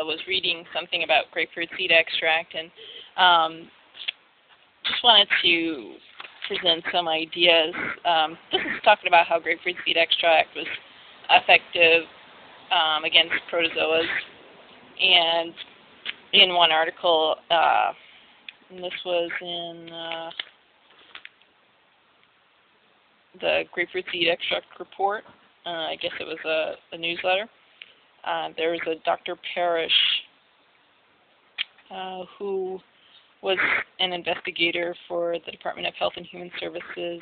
was reading something about grapefruit seed extract, and just wanted to present some ideas. This is talking about how grapefruit seed extract was effective against protozoas, and in one article, and this was in the grapefruit seed extract report. I guess it was a newsletter. There was a Dr. Parrish who was an investigator for the Department of Health and Human Services,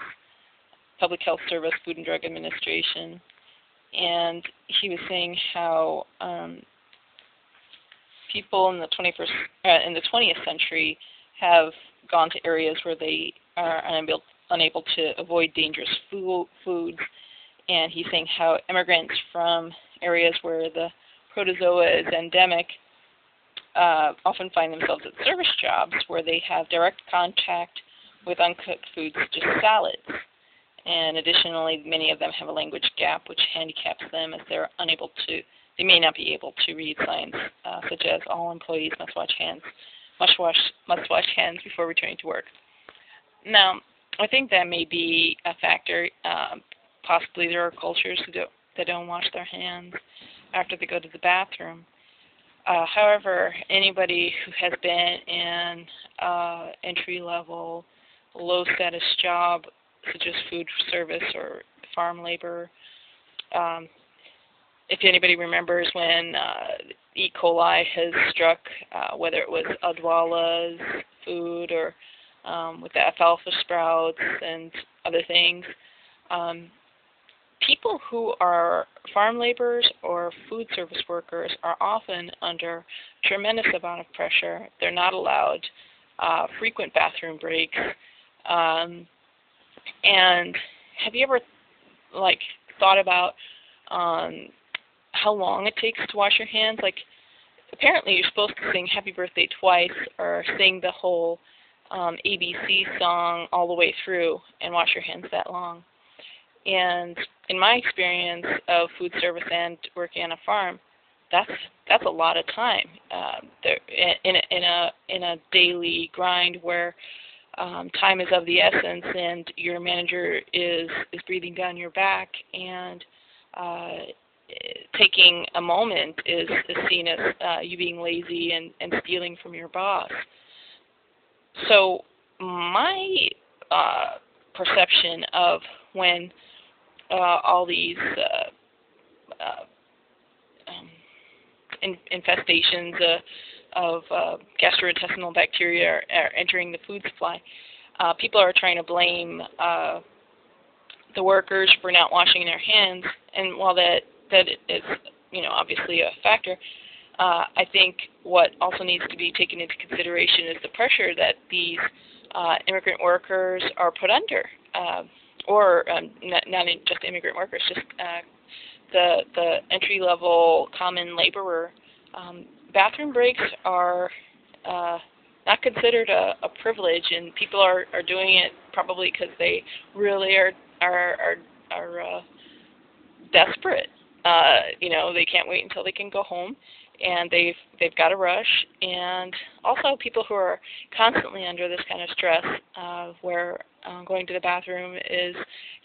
Public Health Service, Food and Drug Administration, and he was saying how people in the 20th century have gone to areas where they are unable to avoid dangerous foods, and he's saying how immigrants from areas where the protozoa is endemic often find themselves at service jobs where they have direct contact with uncooked foods, such as salads. And additionally, many of them have a language gap, which handicaps them as they may not be able to read signs such as all employees must wash hands before returning to work. Now, I think that may be a factor. Possibly there are cultures that don't wash their hands after they go to the bathroom. However, anybody who has been in entry-level, low-status job, such as food service or farm labor, if anybody remembers when E-coli has struck, whether it was Adwala's food or with the alfalfa sprouts and other things, people who are farm laborers or food service workers are often under a tremendous amount of pressure. They're not allowed frequent bathroom breaks. And have you ever thought about how long it takes to wash your hands? Apparently you're supposed to sing Happy Birthday twice or sing the whole ABC song all the way through and wash your hands that long. And in my experience of food service and working on a farm, that's a lot of time. In a daily grind where time is of the essence, and your manager is breathing down your back, and taking a moment is seen as you being lazy and stealing from your boss. So my perception of when all these infestations of gastrointestinal bacteria are entering the food supply, people are trying to blame the workers for not washing their hands, and while that is obviously a factor, I think what also needs to be taken into consideration is the pressure that these immigrant workers are put under, or not just immigrant workers, just the entry-level common laborer. Bathroom breaks are not considered a privilege, and people are doing it probably because they really are desperate. They can't wait until they can go home, and they've got to rush. And also people who are constantly under this kind of stress, where going to the bathroom is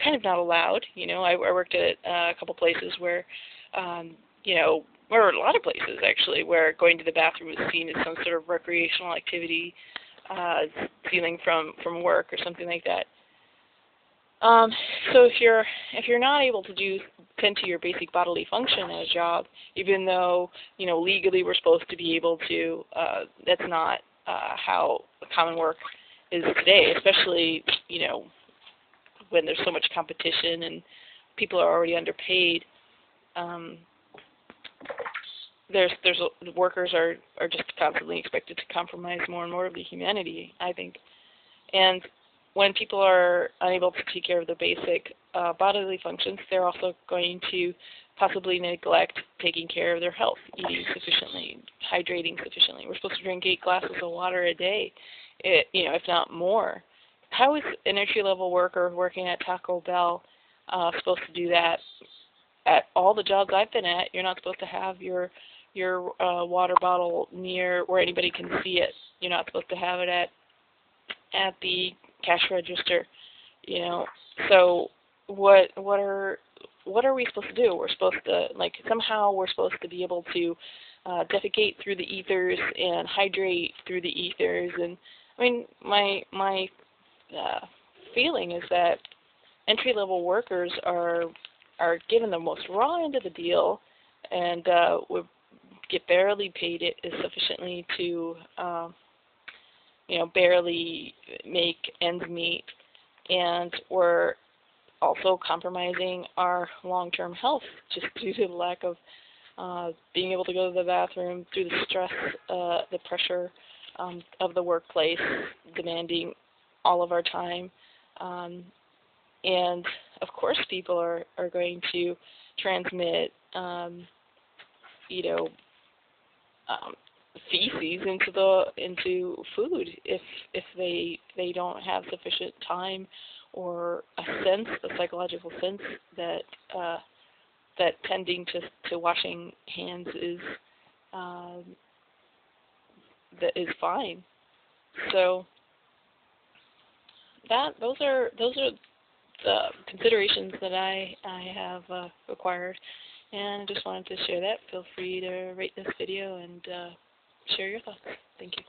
kind of not allowed. I worked at a couple places where, or a lot of places actually, where going to the bathroom was seen as some sort of recreational activity, stealing from work or something like that. So if you're not able to tend to your basic bodily function at a job, even though legally we're supposed to be able to, that's not how common work is today. Especially when there's so much competition and people are already underpaid. Workers are just constantly expected to compromise more and more of the humanity, I think. And when people are unable to take care of their basic bodily functions, they're also going to possibly neglect taking care of their health, eating sufficiently, hydrating sufficiently. We're supposed to drink 8 glasses of water a day, if not more. How is an entry-level worker working at Taco Bell supposed to do that? At all the jobs I've been at, you're not supposed to have your your water bottle near where anybody can see it. You're not supposed to have it at the cash register. So what are we supposed to do? We're supposed to, somehow we're supposed to be able to defecate through the ethers and hydrate through the ethers. And I mean, my feeling is that entry-level workers are given the most raw end of the deal, and would get barely paid sufficiently to barely make ends meet, and we're also compromising our long-term health just due to the lack of being able to go to the bathroom, through the stress, the pressure of the workplace demanding all of our time. And of course people are going to transmit feces into food if they don't have sufficient time or a psychological sense that tending to washing hands is fine. So those are the considerations that I have acquired, and I just wanted to share that. Feel free to rate this video and share your thoughts. Thank you.